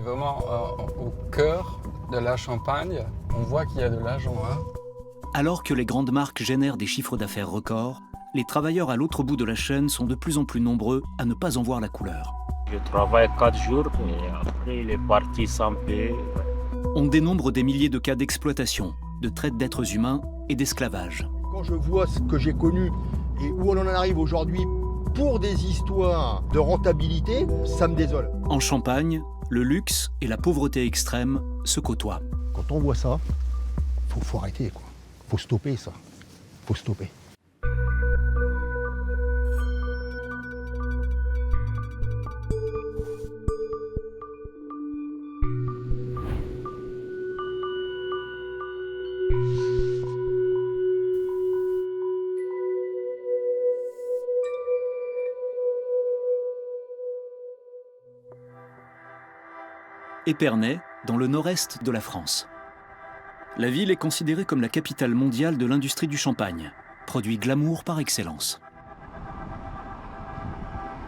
C'est vraiment au cœur de la Champagne. On voit qu'il y a de l'argent. Hein. Alors que les grandes marques génèrent des chiffres d'affaires records, les travailleurs à l'autre bout de la chaîne sont de plus en plus nombreux à ne pas en voir la couleur. Je travaille 4 jours et après il est parti sans paix. On dénombre des milliers de cas d'exploitation, de traite d'êtres humains et d'esclavage. Quand je vois ce que j'ai connu et où on en arrive aujourd'hui pour des histoires de rentabilité, ça me désole. En Champagne, le luxe et la pauvreté extrême se côtoient. Quand on voit ça, faut arrêter, quoi. Faut stopper ça. Faut stopper. Épernay, dans le nord-est de la France. La ville est considérée comme la capitale mondiale de l'industrie du champagne, produit glamour par excellence.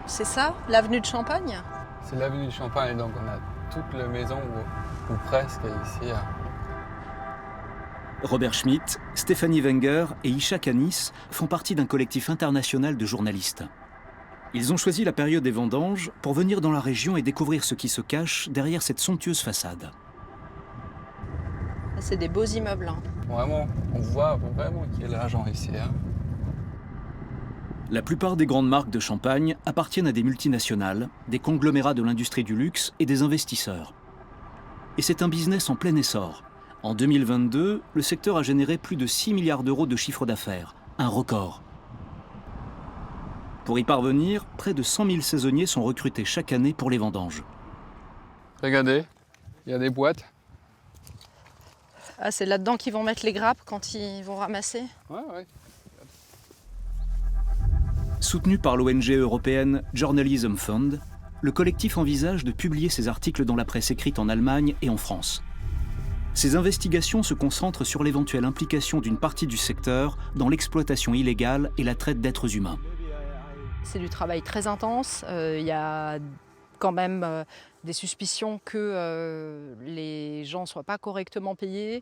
C'est ça, l'avenue de Champagne? C'est l'avenue de Champagne, donc on a toutes les maisons, ou presque, ici. Hein. Robert Schmitt, Stéphanie Wenger et Isha Canis font partie d'un collectif international de journalistes. Ils ont choisi la période des vendanges pour venir dans la région et découvrir ce qui se cache derrière cette somptueuse façade. C'est des beaux immeubles. Hein. Vraiment, on voit vraiment qu'il y a de l'argent ici. Hein. La plupart des grandes marques de champagne appartiennent à des multinationales, des conglomérats de l'industrie du luxe et des investisseurs. Et c'est un business en plein essor. En 2022, le secteur a généré plus de 6 milliards d'euros de chiffre d'affaires, un record. Pour y parvenir, près de 100 000 saisonniers sont recrutés chaque année pour les vendanges. Regardez, il y a des boîtes. Ah, c'est là-dedans qu'ils vont mettre les grappes quand ils vont ramasser? Ouais. Soutenu par l'ONG européenne Journalism Fund, le collectif envisage de publier ses articles dans la presse écrite en Allemagne et en France. Ces investigations se concentrent sur l'éventuelle implication d'une partie du secteur dans l'exploitation illégale et la traite d'êtres humains. C'est du travail très intense. Il y a quand même des suspicions que les gens ne soient pas correctement payés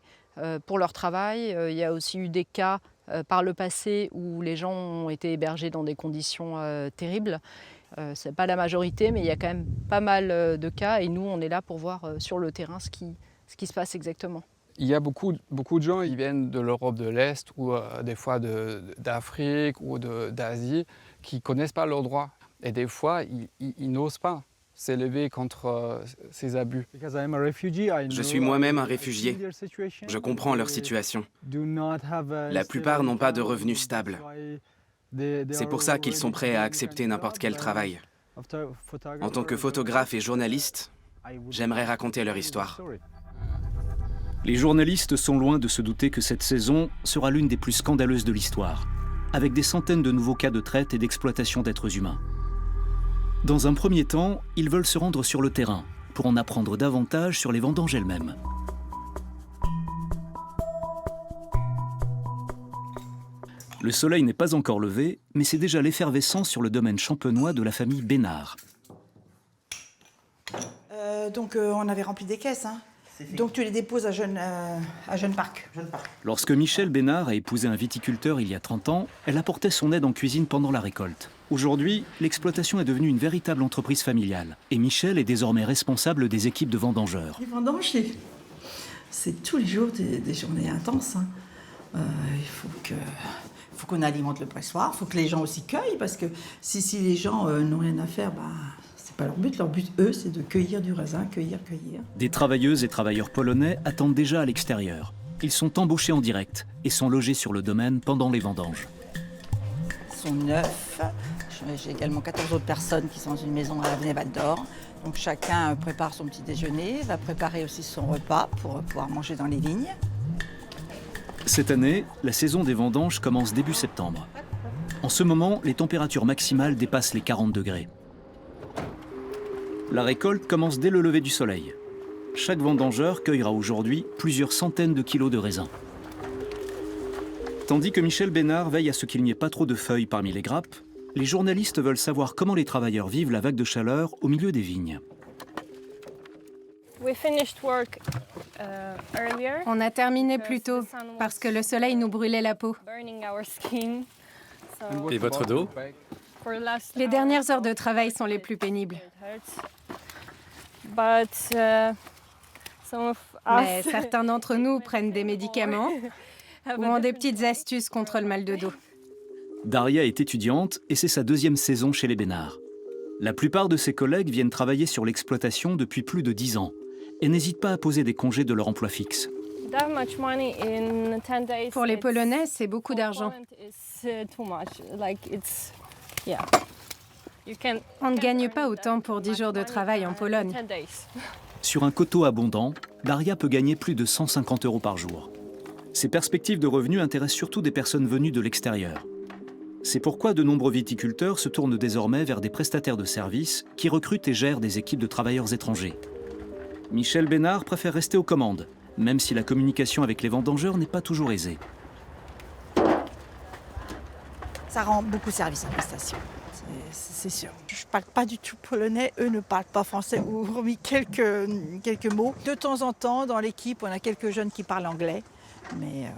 pour leur travail. Il y a aussi eu des cas par le passé où les gens ont été hébergés dans des conditions terribles. Ce n'est pas la majorité, mais il y a quand même pas mal de cas. Et nous, on est là pour voir sur le terrain ce qui se passe exactement. Il y a beaucoup de gens qui viennent de l'Europe de l'Est ou des fois d'Afrique ou d'Asie qui ne connaissent pas leurs droits. Et des fois, ils n'osent pas s'élever contre ces abus. Je suis moi-même un réfugié. Je comprends leur situation. La plupart n'ont pas de revenus stables. C'est pour ça qu'ils sont prêts à accepter n'importe quel travail. En tant que photographe et journaliste, j'aimerais raconter leur histoire. Les journalistes sont loin de se douter que cette saison sera l'une des plus scandaleuses de l'histoire, avec des centaines de nouveaux cas de traite et d'exploitation d'êtres humains. Dans un premier temps, ils veulent se rendre sur le terrain pour en apprendre davantage sur les vendanges elles-mêmes. Le soleil n'est pas encore levé, mais c'est déjà l'effervescence sur le domaine champenois de la famille Bénard. On avait rempli des caisses, hein. Donc tu les déposes à Jeune Parc. Lorsque Michel Bénard a épousé un viticulteur il y a 30 ans, elle apportait son aide en cuisine pendant la récolte. Aujourd'hui, l'exploitation est devenue une véritable entreprise familiale. Et Michel est désormais responsable des équipes de vendangeurs. Les vendanges, c'est tous les jours des journées intenses. Hein. Il faut qu'on alimente le pressoir, il faut que les gens aussi cueillent, parce que si les gens n'ont rien à faire, c'est pas leur but. Leur but, eux, c'est de cueillir du raisin, cueillir. Des travailleuses et travailleurs polonais attendent déjà à l'extérieur. Ils sont embauchés en direct et sont logés sur le domaine pendant les vendanges. Ils sont 9. J'ai également 14 autres personnes qui sont dans une maison à l'avenue Val d'Or. Donc chacun prépare son petit déjeuner, va préparer aussi son repas pour pouvoir manger dans les vignes. Cette année, la saison des vendanges commence début septembre. En ce moment, les températures maximales dépassent les 40 degrés. La récolte commence dès le lever du soleil. Chaque vendangeur cueillera aujourd'hui plusieurs centaines de kilos de raisins. Tandis que Michel Bénard veille à ce qu'il n'y ait pas trop de feuilles parmi les grappes, les journalistes veulent savoir comment les travailleurs vivent la vague de chaleur au milieu des vignes. On a terminé plus tôt parce que le soleil nous brûlait la peau. Et votre dos? Les dernières heures de travail sont les plus pénibles. Mais certains d'entre nous prennent des médicaments ou ont des petites astuces contre le mal de dos. Daria est étudiante et c'est sa 2e saison chez les Bénard. La plupart de ses collègues viennent travailler sur l'exploitation depuis plus de 10 ans et n'hésitent pas à poser des congés de leur emploi fixe. Pour les Polonais, c'est beaucoup d'argent. On ne gagne pas autant pour 10 jours de travail en Pologne. Sur un coteau abondant, Daria peut gagner plus de 150 € par jour. Ces perspectives de revenus intéressent surtout des personnes venues de l'extérieur. C'est pourquoi de nombreux viticulteurs se tournent désormais vers des prestataires de services qui recrutent et gèrent des équipes de travailleurs étrangers. Michel Bénard préfère rester aux commandes, même si la communication avec les vendangeurs n'est pas toujours aisée. Ça rend beaucoup service à la prestation, c'est sûr. Je ne parle pas du tout polonais, eux ne parlent pas français, ou hormis quelques mots. De temps en temps, dans l'équipe, on a quelques jeunes qui parlent anglais. Mais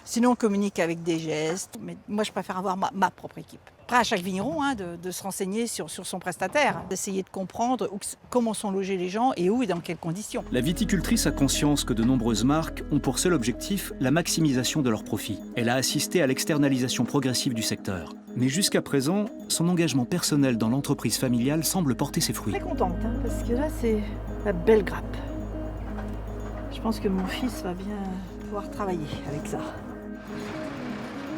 sinon, on communique avec des gestes. Mais moi, je préfère avoir ma propre équipe. Après, à chaque vigneron, de se renseigner sur son prestataire, d'essayer de comprendre comment sont logés les gens et où et dans quelles conditions. La viticultrice a conscience que de nombreuses marques ont pour seul objectif la maximisation de leurs profits. Elle a assisté à l'externalisation progressive du secteur. Mais jusqu'à présent, son engagement personnel dans l'entreprise familiale semble porter ses fruits. Très contente, parce que là, c'est la belle grappe. Je pense que mon fils va bien pouvoir travailler avec ça.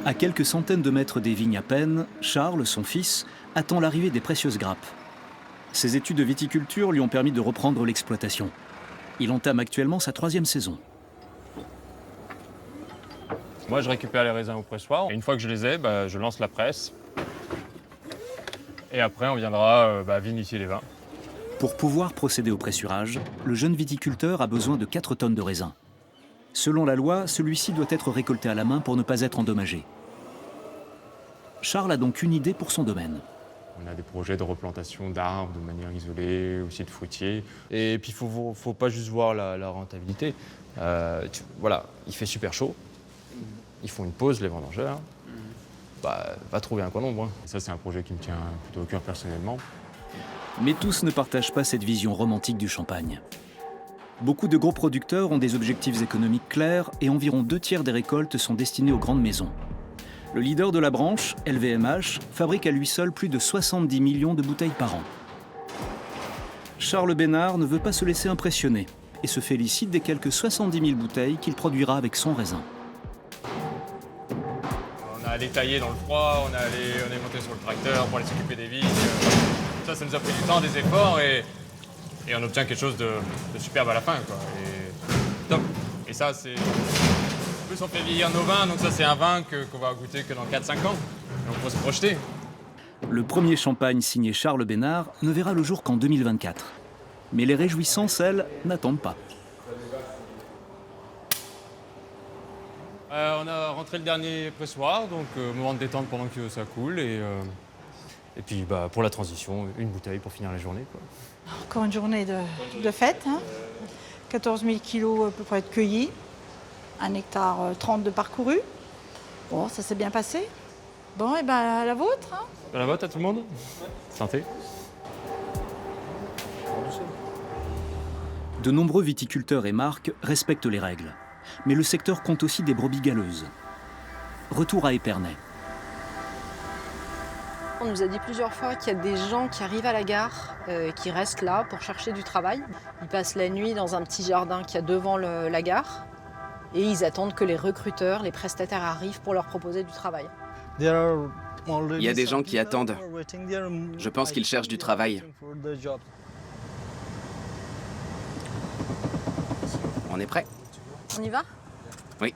À quelques centaines de mètres des vignes à peine, Charles, son fils, attend l'arrivée des précieuses grappes. Ses études de viticulture lui ont permis de reprendre l'exploitation. Il entame actuellement sa 3e saison. Moi, je récupère les raisins au pressoir. Et une fois que je les ai, je lance la presse. Et après, on viendra vinifier les vins. Pour pouvoir procéder au pressurage, le jeune viticulteur a besoin de 4 tonnes de raisins. Selon la loi, celui-ci doit être récolté à la main pour ne pas être endommagé. Charles a donc une idée pour son domaine. On a des projets de replantation d'arbres de manière isolée, aussi de fruitiers. Et puis, il ne faut pas juste voir la rentabilité. Voilà, il fait super chaud. Ils font une pause, les vendangeurs. Va trouver un coin d'ombre. Ça, c'est un projet qui me tient plutôt au cœur personnellement. Mais tous ne partagent pas cette vision romantique du champagne. Beaucoup de gros producteurs ont des objectifs économiques clairs et environ 2/3 des récoltes sont destinées aux grandes maisons. Le leader de la branche, LVMH, fabrique à lui seul plus de 70 millions de bouteilles par an. Charles Bénard ne veut pas se laisser impressionner et se félicite des quelques 70 000 bouteilles qu'il produira avec son raisin. On a allé tailler dans le froid, on est monté sur le tracteur pour aller s'occuper des vignes. Ça nous a pris du temps, des efforts et on obtient quelque chose de superbe à la fin, quoi. Et top. Et ça, c'est... En plus, on fait vieillir nos vins, donc ça, c'est un vin qu'on va goûter que dans 4-5 ans. Donc, faut se projeter. Le premier champagne signé Charles Bénard ne verra le jour qu'en 2024. Mais les réjouissances, elles, n'attendent pas. On a rentré le dernier pressoir, donc moment de détente pendant que ça coule. Et puis, pour la transition, une bouteille pour finir la journée, quoi. Encore une journée de fête, 14 000 kilos à peu près de cueillis, 1 hectare 30 de parcouru. Bon, ça s'est bien passé. Bon, et à la vôtre. À la vôtre à tout le monde. Santé. De nombreux viticulteurs et marques respectent les règles. Mais le secteur compte aussi des brebis galeuses. Retour à Épernay. On nous a dit plusieurs fois qu'il y a des gens qui arrivent à la gare, qui restent là pour chercher du travail. Ils passent la nuit dans un petit jardin qu'il y a devant la gare et ils attendent que les recruteurs, les prestataires arrivent pour leur proposer du travail. Il y a des gens qui attendent. Je pense qu'ils cherchent du travail. On est prêt? On y va? Oui.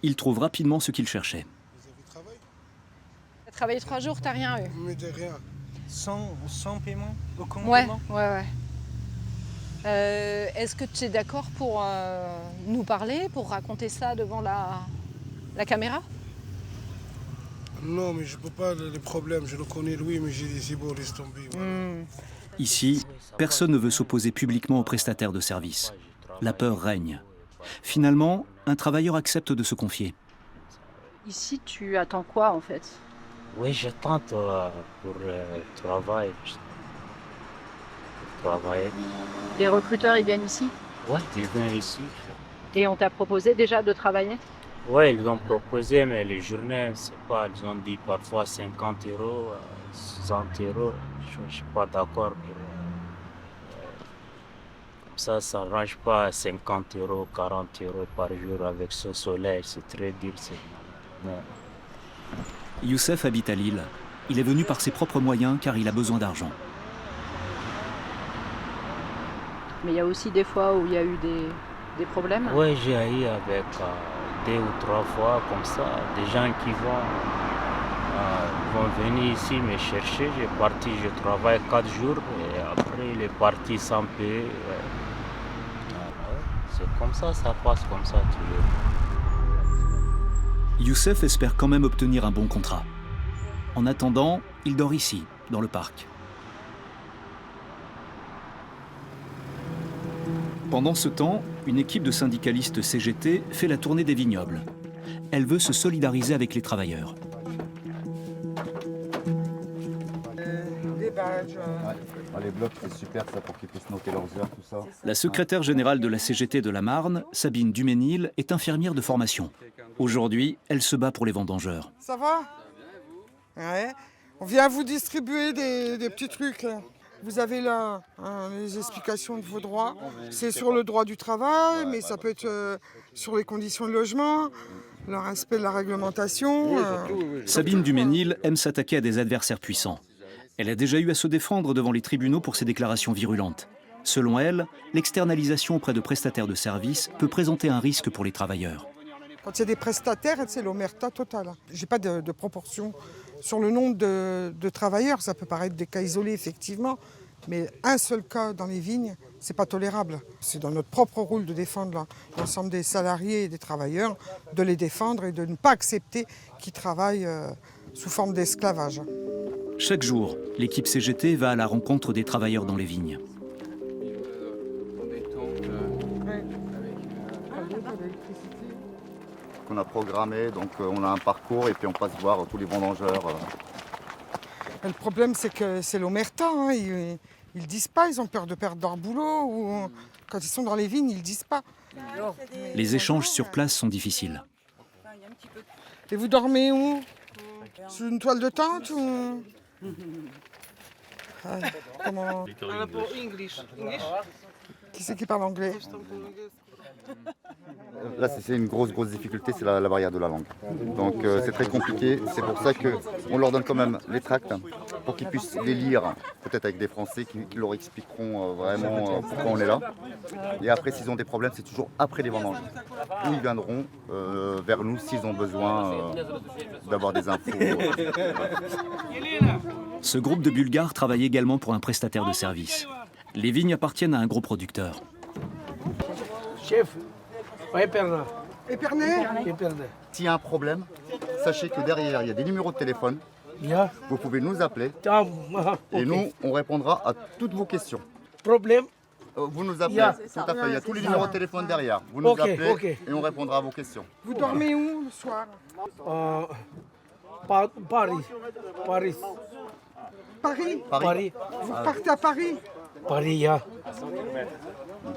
Il trouve rapidement ce qu'il cherchait. T'as travaillé 3 jours, t'as rien eu? Mais de rien. Sans paiement? Aucun paiement? Ouais. Est-ce que tu es d'accord pour nous parler, pour raconter ça devant la La caméra? Non, mais je ne peux pas, les problèmes. Je le connais, lui, mais j'ai dit, c'est bon, laisse tomber. Voilà. Ici, personne ne veut s'opposer publiquement aux prestataires de services. La peur règne. Finalement, un travailleur accepte de se confier. Ici, tu attends quoi en fait? Oui, j'attends pour travail. Pour travailler. Les recruteurs, ils viennent ici? Oui, ils viennent ici. Et on t'a proposé déjà de travailler? Oui, ils ont proposé, mais les journées, c'est pas, ils ont dit parfois 50 €, 60 €. Je ne suis pas d'accord. Comme ça ne range pas 50 €, 40 € par jour avec ce soleil. C'est très dur. Non. Youssef habite à Lille. Il est venu par ses propres moyens car il a besoin d'argent. Mais il y a aussi des fois où il y a eu des problèmes? Oui, j'ai eu avec 2 ou 3 fois comme ça, des gens qui vont venir ici me chercher. J'ai parti, je travaille 4 jours et après il est parti sans payer. C'est comme ça passe comme ça toujours. Youssef espère quand même obtenir un bon contrat. En attendant, il dort ici, dans le parc. Pendant ce temps, une équipe de syndicalistes CGT fait la tournée des vignobles. Elle veut se solidariser avec les travailleurs. Des badges. Les blocs, c'est super ça pour qu'ils puissent noter leurs heures, tout ça. La secrétaire générale de la CGT de la Marne, Sabine Duménil, est infirmière de formation. Aujourd'hui, elle se bat pour les vendangeurs. Ça va? Ouais. On vient vous distribuer des petits trucs. Là. Vous avez là les explications de vos droits. C'est sur le droit du travail, mais ça peut être sur les conditions de logement, le respect de la réglementation. Sabine Duménil aime s'attaquer à des adversaires puissants. Elle a déjà eu à se défendre devant les tribunaux pour ses déclarations virulentes. Selon elle, l'externalisation auprès de prestataires de services peut présenter un risque pour les travailleurs. Quand il y a des prestataires, c'est l'omerta totale. Je n'ai pas de proportion sur le nombre de travailleurs. Ça peut paraître des cas isolés, effectivement, mais un seul cas dans les vignes, ce n'est pas tolérable. C'est dans notre propre rôle de défendre l'ensemble des salariés et des travailleurs, de les défendre et de ne pas accepter qu'ils travaillent sous forme d'esclavage. Chaque jour, l'équipe CGT va à la rencontre des travailleurs dans les vignes. On a programmé, donc on a un parcours et puis on passe voir tous les vendangeurs. Le problème, c'est que c'est l'omerta. Hein. Ils ne disent pas, ils ont peur de perdre leur boulot. Ou quand ils sont dans les vignes, ils ne disent pas. Les échanges sur place sont difficiles. Et vous dormez où? Sous une toile de tente ou... Comment... Qui c'est qui parle anglais? Là, c'est une grosse difficulté, c'est la barrière de la langue. Donc c'est très compliqué. C'est pour ça qu'on leur donne quand même les tracts pour qu'ils puissent les lire, peut-être avec des Français qui leur expliqueront vraiment pourquoi on est là. Et après, s'ils ont des problèmes, c'est toujours après les vendanges. Où ils viendront vers nous s'ils ont besoin d'avoir des infos. Ce groupe de Bulgares travaille également pour un prestataire de service. Les vignes appartiennent à un gros producteur. Chef, S'il y a un problème, sachez que derrière, il y a des numéros de téléphone. Vous pouvez nous appeler et nous, on répondra à toutes vos questions. Problème? Vous nous appelez, tout à fait. Il y a tous les numéros de téléphone derrière. Vous nous appelez et on répondra à vos questions. Vous dormez où le soir? Paris. Paris? Vous partez à Paris? Paris, à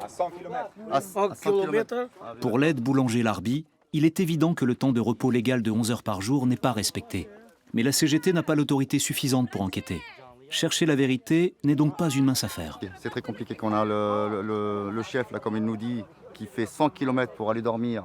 100 km. Pour l'aide Boulanger-Larby, il est évident que le temps de repos légal de 11 heures par jour n'est pas respecté. Mais la CGT n'a pas l'autorité suffisante pour enquêter. Chercher la vérité n'est donc pas une mince affaire. C'est très compliqué quand on a le chef, là, comme il nous dit, qui fait 100 km pour aller dormir,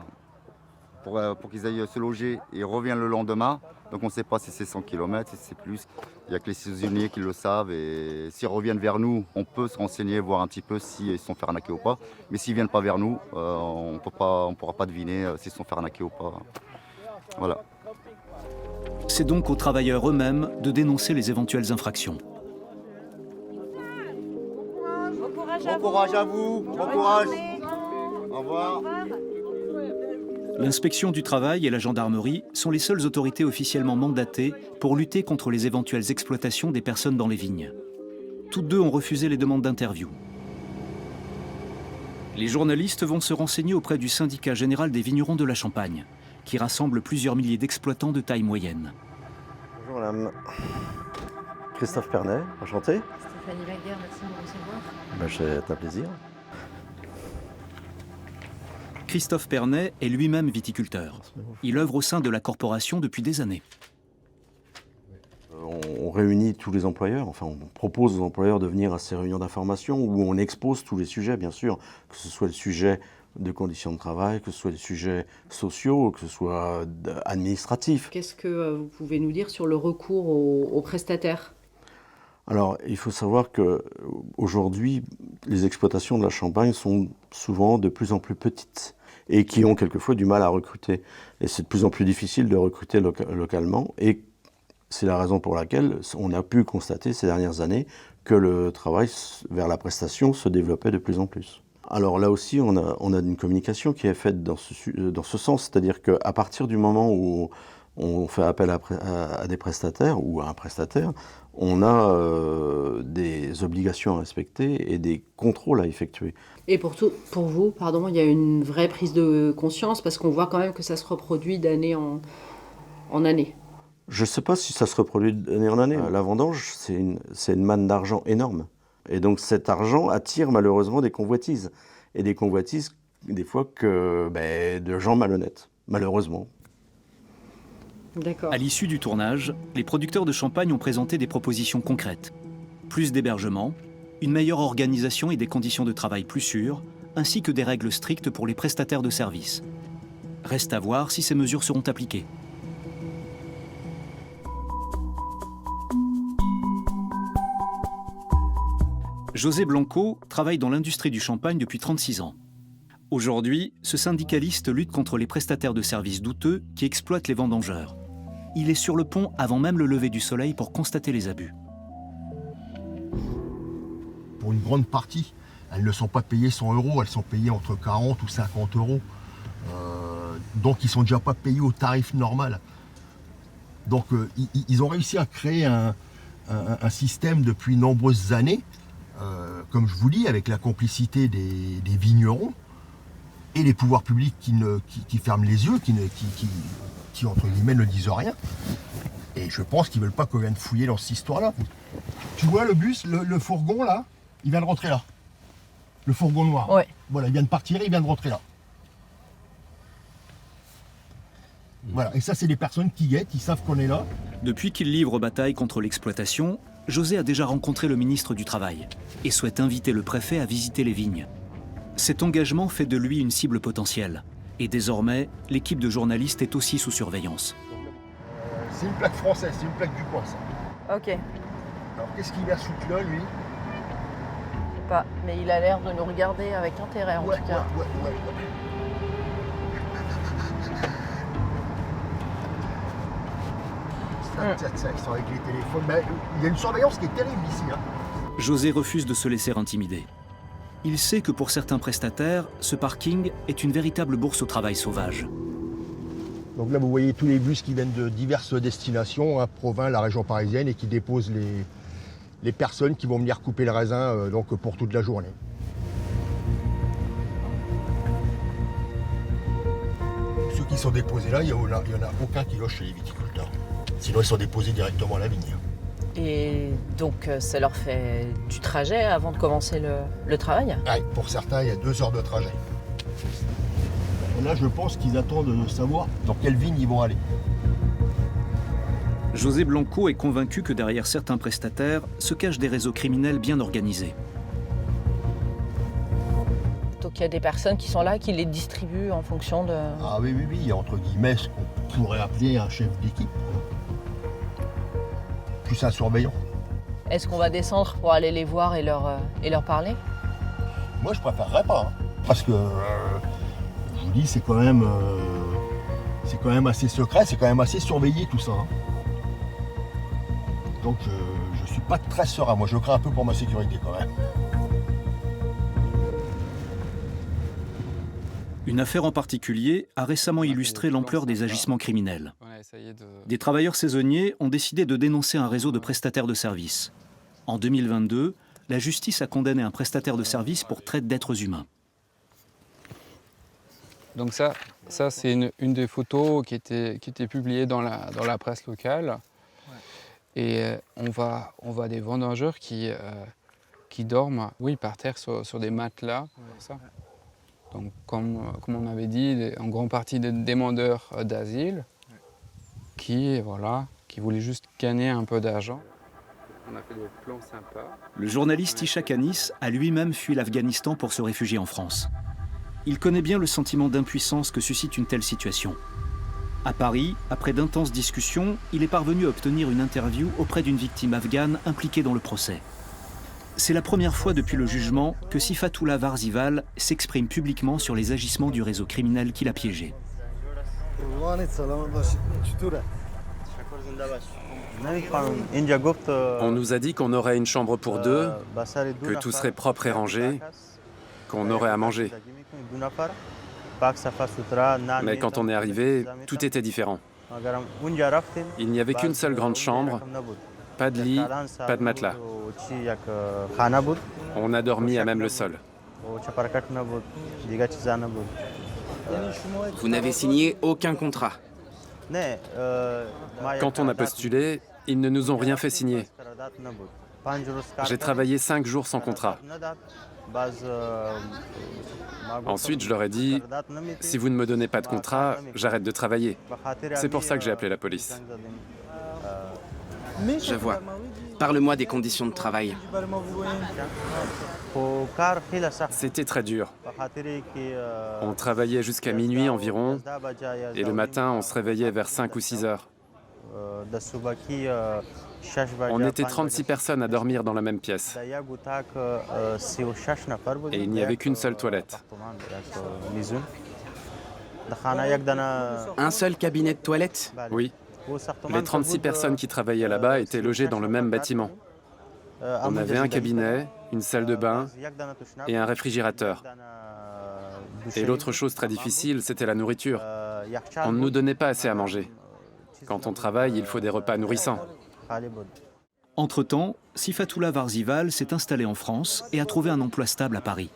pour qu'ils aillent se loger et revient le lendemain. Donc on ne sait pas si c'est 100 km, si c'est plus. Il n'y a que les saisonniers qui le savent et s'ils reviennent vers nous, on peut se renseigner, voir un petit peu s'ils se sont fait arnaquer ou pas. Mais s'ils ne viennent pas vers nous, on ne pourra pas deviner s'ils se sont fait arnaquer ou pas. Voilà. C'est donc aux travailleurs eux-mêmes de dénoncer les éventuelles infractions. Bon courage à vous. Bon courage. Au revoir. L'inspection du travail et la gendarmerie sont les seules autorités officiellement mandatées pour lutter contre les éventuelles exploitations des personnes dans les vignes. Toutes deux ont refusé les demandes d'interview. Les journalistes vont se renseigner auprès du syndicat général des vignerons de la Champagne, qui rassemble plusieurs milliers d'exploitants de taille moyenne. Bonjour madame. Christophe Pernet, enchanté. Stéphanie Laguerre, merci de me recevoir. C'est un plaisir. Christophe Pernet est lui-même viticulteur. Il œuvre au sein de la corporation depuis des années. On réunit tous les employeurs, enfin on propose aux employeurs de venir à ces réunions d'information où on expose tous les sujets, bien sûr, que ce soit le sujet de conditions de travail, que ce soit les sujets sociaux, que ce soit administratifs. Qu'est-ce que vous pouvez nous dire sur le recours aux prestataires ? Alors, il faut savoir qu'aujourd'hui, les exploitations de la Champagne sont souvent de plus en plus petites et qui ont quelquefois du mal à recruter. Et c'est de plus en plus difficile de recruter localement. Et c'est la raison pour laquelle on a pu constater ces dernières années que le travail vers la prestation se développait de plus en plus. Alors là aussi, on a une communication qui est faite dans ce sens, c'est-à-dire qu'à partir du moment où on fait appel à des prestataires ou à un prestataire, on a des obligations à respecter et des contrôles à effectuer. Et pour vous, pardon, il y a une vraie prise de conscience parce qu'on voit quand même que ça se reproduit d'année en année. Je ne sais pas si ça se reproduit d'année en année. La vendange, c'est une manne d'argent énorme. Et donc cet argent attire malheureusement des convoitises. Et des convoitises, des fois, de gens malhonnêtes, malheureusement. D'accord. À l'issue du tournage, les producteurs de champagne ont présenté des propositions concrètes. Plus d'hébergement, une meilleure organisation et des conditions de travail plus sûres, ainsi que des règles strictes pour les prestataires de services. Reste à voir si ces mesures seront appliquées. José Blanco travaille dans l'industrie du champagne depuis 36 ans. Aujourd'hui, ce syndicaliste lutte contre les prestataires de services douteux qui exploitent les vendangeurs. Il est sur le pont avant même le lever du soleil pour constater les abus. Pour une grande partie, elles ne sont pas payées 100 €, elles sont payées entre 40 ou 50 €. Donc ils ne sont déjà pas payés au tarif normal. Donc ils ont réussi à créer un système depuis nombreuses années, comme je vous dis, avec la complicité des vignerons et les pouvoirs publics qui ferment les yeux, qui entre guillemets ne disent rien. Et je pense qu'ils ne veulent pas qu'on vienne fouiller dans cette histoire-là. Tu vois le bus, le fourgon là, il vient de rentrer là. Le fourgon noir. Ouais. Voilà, il vient de partir, il vient de rentrer là. Voilà, et ça c'est des personnes qui guettent, ils savent qu'on est là. Depuis qu'il livre bataille contre l'exploitation, José a déjà rencontré le ministre du Travail et souhaite inviter le préfet à visiter les vignes. Cet engagement fait de lui une cible potentielle. Et désormais, l'équipe de journalistes est aussi sous surveillance. C'est une plaque française, c'est une plaque du coin ça. Ok. Alors qu'est-ce qu'il vient foutre là lui? Je sais pas, mais il a l'air de nous regarder avec intérêt en tout cas. Ouais. Ils sont avec les téléphones. Mais il y a une surveillance qui est terrible ici. Hein. José refuse de se laisser intimider. Il sait que pour certains prestataires, ce parking est une véritable bourse au travail sauvage. Donc là, vous voyez tous les bus qui viennent de diverses destinations, hein, province, la région parisienne, et qui déposent les personnes qui vont venir couper le raisin donc pour toute la journée. Ceux qui sont déposés là, il n'y en a aucun qui loge chez les viticulteurs. Sinon, ils sont déposés directement à la vigne. Et donc, ça leur fait du trajet avant de commencer le travail? Ouais, pour certains, il y a 2 heures de trajet. Là, je pense qu'ils attendent de savoir dans quelle vigne ils vont aller. José Blanco est convaincu que derrière certains prestataires se cachent des réseaux criminels bien organisés. Donc il y a des personnes qui sont là, qui les distribuent en fonction de... Ah oui, il y a entre guillemets ce qu'on pourrait appeler un chef d'équipe. Plus un surveillant. Est-ce qu'on va descendre pour aller les voir et leur parler? Moi, je préférerais pas. Hein, parce que, je vous dis, c'est quand même assez secret, c'est quand même assez surveillé tout ça. Hein. Donc, je suis pas très serein. Moi, je crains un peu pour ma sécurité quand même. Une affaire en particulier a récemment illustré l'ampleur des agissements criminels. Des travailleurs saisonniers ont décidé de dénoncer un réseau de prestataires de services. En 2022, la justice a condamné un prestataire de services pour traite d'êtres humains. Donc ça c'est une des photos qui était publiée dans la presse locale. Et on voit des vendangeurs qui dorment par terre sur des matelas. Ça. Donc, comme on avait dit, en grande partie des demandeurs d'asile qui voulaient juste gagner un peu d'argent. On a fait des plans sympas. Le journaliste Ishaq Anis a lui-même fui l'Afghanistan pour se réfugier en France. Il connaît bien le sentiment d'impuissance que suscite une telle situation. À Paris, après d'intenses discussions, il est parvenu à obtenir une interview auprès d'une victime afghane impliquée dans le procès. C'est la première fois depuis le jugement que Sifatoullah Varzival s'exprime publiquement sur les agissements du réseau criminel qui l'a piégé. On nous a dit qu'on aurait une chambre pour deux, que tout serait propre et rangé, qu'on aurait à manger. Mais quand on est arrivé, tout était différent. Il n'y avait qu'une seule grande chambre, pas de lit, pas de matelas. On a dormi à même le sol. Vous n'avez signé aucun contrat. Quand on a postulé, ils ne nous ont rien fait signer. J'ai travaillé 5 jours sans contrat. Ensuite, je leur ai dit, si vous ne me donnez pas de contrat, j'arrête de travailler. C'est pour ça que j'ai appelé la police. Je vois. Parle-moi des conditions de travail. C'était très dur. On travaillait jusqu'à minuit environ, et le matin, on se réveillait vers 5 ou 6 heures. On était 36 personnes à dormir dans la même pièce. Et il n'y avait qu'une seule toilette. Un seul cabinet de toilette? Oui. Les 36 personnes qui travaillaient là-bas étaient logées dans le même bâtiment. On avait un cabinet, une salle de bain et un réfrigérateur. Et l'autre chose très difficile, c'était la nourriture. On ne nous donnait pas assez à manger. Quand on travaille, il faut des repas nourrissants. Entre-temps, Sifatoullah Varzival s'est installé en France et a trouvé un emploi stable à Paris.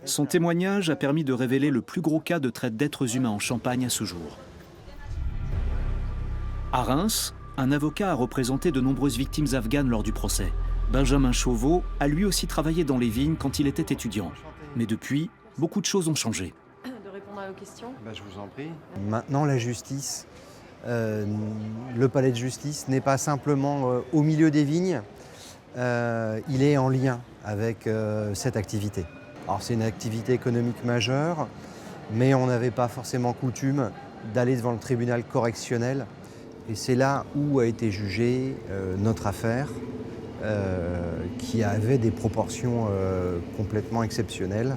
Son témoignage a permis de révéler le plus gros cas de traite d'êtres humains en Champagne à ce jour. À Reims, un avocat a représenté de nombreuses victimes afghanes lors du procès. Benjamin Chauveau a lui aussi travaillé dans les vignes quand il était étudiant. Mais depuis, beaucoup de choses ont changé. De répondre à vos questions ? Je vous en prie. Maintenant, la justice, le palais de justice n'est pas simplement au milieu des vignes, il est en lien avec cette activité. Alors c'est une activité économique majeure, mais on n'avait pas forcément coutume d'aller devant le tribunal correctionnel. Et c'est là où a été jugée notre affaire, qui avait des proportions complètement exceptionnelles.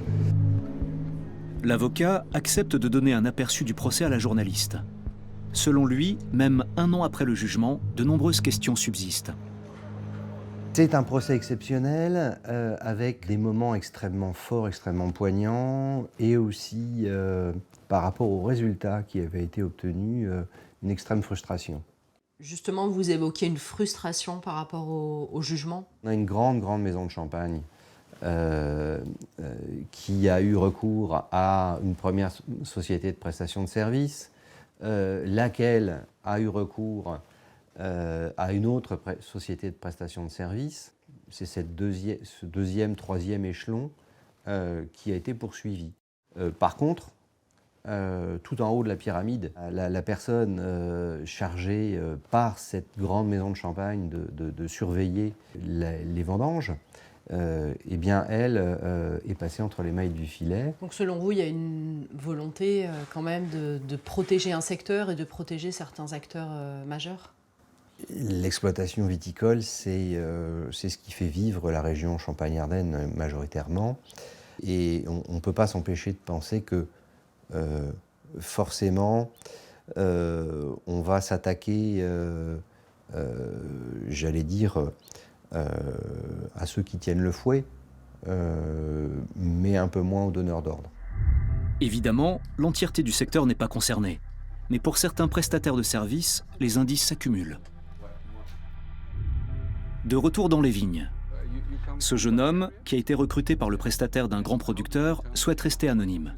L'avocat accepte de donner un aperçu du procès à la journaliste. Selon lui, même 1 an après le jugement, de nombreuses questions subsistent. C'est un procès exceptionnel, avec des moments extrêmement forts, extrêmement poignants, et aussi, par rapport aux résultats qui avaient été obtenus, une extrême frustration. Justement, vous évoquiez une frustration par rapport au jugement. On a une grande maison de Champagne qui a eu recours à une première société de prestation de services, laquelle a eu recours à une autre société de prestation de services. C'est ce deuxième, troisième échelon qui a été poursuivi. Par contre, tout en haut de la pyramide, la personne chargée par cette grande maison de Champagne de surveiller les vendanges, eh bien, elle est passée entre les mailles du filet. Donc selon vous, il y a une volonté quand même de protéger un secteur et de protéger certains acteurs majeurs ? L'exploitation viticole, c'est ce qui fait vivre la région Champagne-Ardenne majoritairement. Et on ne peut pas s'empêcher de penser que forcément, on va s'attaquer, j'allais dire, à ceux qui tiennent le fouet, mais un peu moins aux donneurs d'ordre. Évidemment, l'entièreté du secteur n'est pas concernée. Mais pour certains prestataires de services, les indices s'accumulent. De retour dans les vignes, ce jeune homme, qui a été recruté par le prestataire d'un grand producteur, souhaite rester anonyme.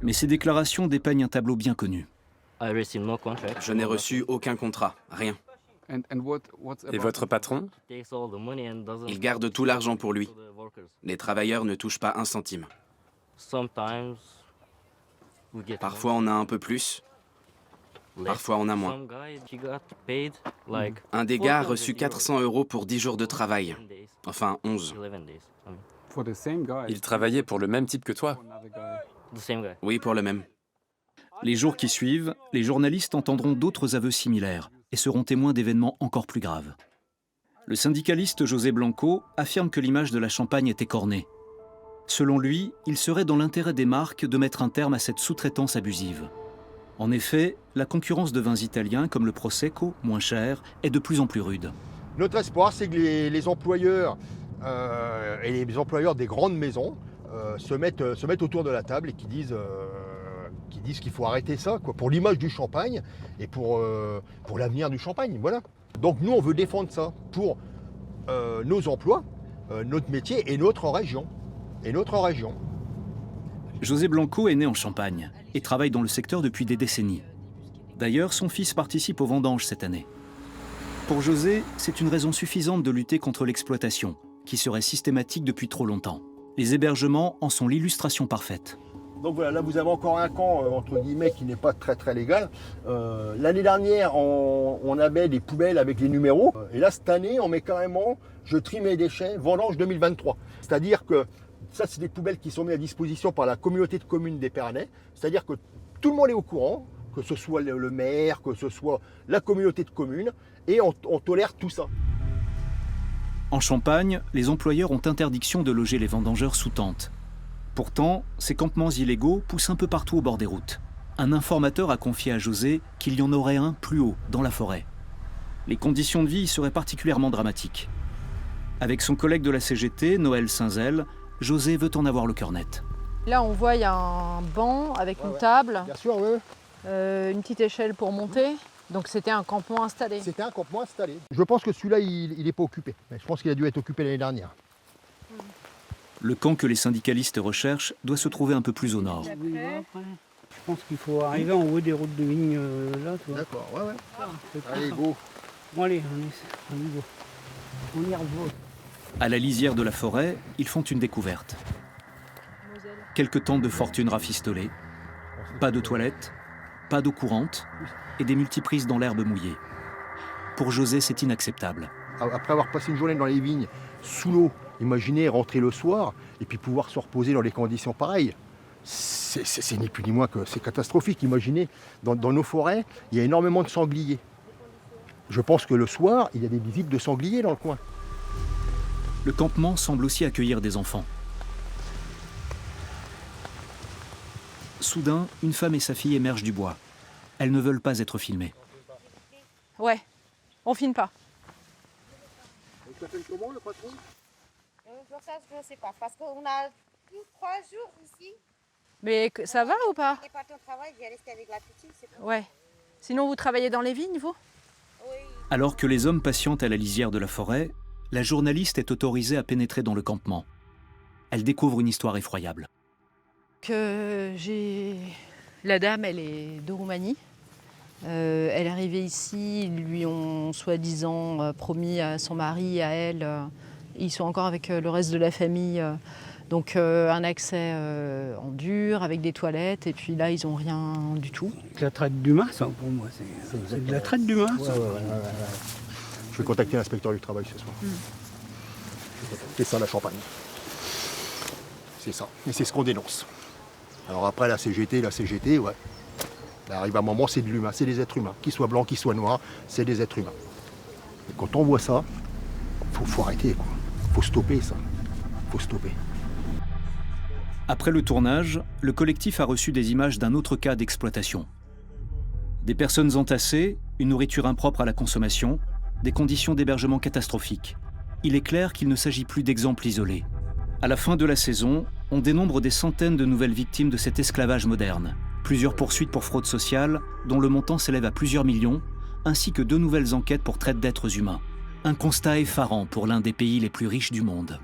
Mais ses déclarations dépeignent un tableau bien connu. Je n'ai reçu aucun contrat, rien. Et votre patron? Il garde tout l'argent pour lui. Les travailleurs ne touchent pas un centime. Parfois on a un peu plus, parfois on a moins. Un des gars a reçu 400 € pour 10 jours de travail. Enfin, 11. Il travaillait pour le même type que toi? Oui, pour le même. Les jours qui suivent, les journalistes entendront d'autres aveux similaires et seront témoins d'événements encore plus graves. Le syndicaliste José Blanco affirme que l'image de la Champagne est écornée. Selon lui, il serait dans l'intérêt des marques de mettre un terme à cette sous-traitance abusive. En effet, la concurrence de vins italiens comme le Prosecco, moins cher, est de plus en plus rude. Notre espoir, c'est que les employeurs et les employeurs des grandes maisons se mettent autour de la table et qui disent qu'il faut arrêter ça, quoi, pour l'image du champagne et pour l'avenir du champagne. Voilà. Donc nous, on veut défendre ça pour nos emplois, notre métier et notre région. José Blanco est né en Champagne et travaille dans le secteur depuis des décennies. D'ailleurs, son fils participe aux vendanges cette année. Pour José, c'est une raison suffisante de lutter contre l'exploitation, qui serait systématique depuis trop longtemps. Les hébergements en sont l'illustration parfaite. Donc voilà, là vous avez encore un camp, entre guillemets, qui n'est pas très légal. L'année dernière, on avait des poubelles avec les numéros. Et là, cette année, on met carrément « Je trie mes déchets, vendange 2023 ». C'est-à-dire que ça, c'est des poubelles qui sont mises à disposition par la communauté de communes d'Épernay. C'est-à-dire que tout le monde est au courant, que ce soit le maire, que ce soit la communauté de communes, et on tolère tout ça. En Champagne, les employeurs ont interdiction de loger les vendangeurs sous tente. Pourtant, ces campements illégaux poussent un peu partout au bord des routes. Un informateur a confié à José qu'il y en aurait un plus haut, dans la forêt. Les conditions de vie y seraient particulièrement dramatiques. Avec son collègue de la CGT, Noël Saint-Zel, José veut en avoir le cœur net. Là, on voit, il y a un banc avec une table, bien sûr, oui. Une petite échelle pour monter. Donc c'était un campement installé. C'était un campement installé. Je pense que celui-là, il n'est pas occupé. Je pense qu'il a dû être occupé l'année dernière. Le camp que les syndicalistes recherchent doit se trouver un peu plus au nord. Je pense qu'il faut arriver en haut des routes de vigne là. D'accord, ouais. Allez, go. Bon, allez, on y va. On y revoit. À la lisière de la forêt, ils font une découverte. Quelques tentes de fortune rafistolées, pas de toilettes, pas d'eau courante et des multiprises dans l'herbe mouillée. Pour José, c'est inacceptable. Après avoir passé une journée dans les vignes, sous l'eau, imaginez rentrer le soir et puis pouvoir se reposer dans des conditions pareilles. C'est ni plus ni moins que c'est catastrophique. Imaginez, dans nos forêts, il y a énormément de sangliers. Je pense que le soir, il y a des visites de sangliers dans le coin. Le campement semble aussi accueillir des enfants. Soudain, une femme et sa fille émergent du bois. Elles ne veulent pas être filmées. Ouais, on filme pas. Il s'appelle comment, le patron? Ça, je ne sais pas, parce qu'on a 3 jours ici. Mais ça va ou pas? On est parti au travail, j'ai resté avec la petite, c'est pas. Ouais. Sinon, vous travaillez dans les vignes, vous? Oui. Alors que les hommes patientent à la lisière de la forêt, la journaliste est autorisée à pénétrer dans le campement. Elle découvre une histoire effroyable. La dame, elle est de Roumanie. Elle est arrivée ici, ils lui ont soi-disant promis à son mari, à elle. Ils sont encore avec le reste de la famille. Donc un accès en dur, avec des toilettes, et puis là, ils n'ont rien du tout. C'est la traite d'humains, ça, pour moi. C'est de la traite d'humains, ça. Ouais. Je vais contacter l'inspecteur du travail ce soir. C'est ça, la Champagne. C'est ça. Et c'est ce qu'on dénonce. Alors après, la CGT, ouais. Ben, arrive un moment, c'est de l'humain, c'est des êtres humains. Qu'ils soient blancs, qu'ils soient noirs, c'est des êtres humains. Et quand on voit ça, faut arrêter, quoi. Faut stopper ça. Faut stopper. Après le tournage, le collectif a reçu des images d'un autre cas d'exploitation. Des personnes entassées, une nourriture impropre à la consommation, des conditions d'hébergement catastrophiques. Il est clair qu'il ne s'agit plus d'exemples isolés. À la fin de la saison, on dénombre des centaines de nouvelles victimes de cet esclavage moderne. Plusieurs poursuites pour fraude sociale, dont le montant s'élève à plusieurs millions, ainsi que 2 nouvelles enquêtes pour traite d'êtres humains. Un constat effarant pour l'un des pays les plus riches du monde.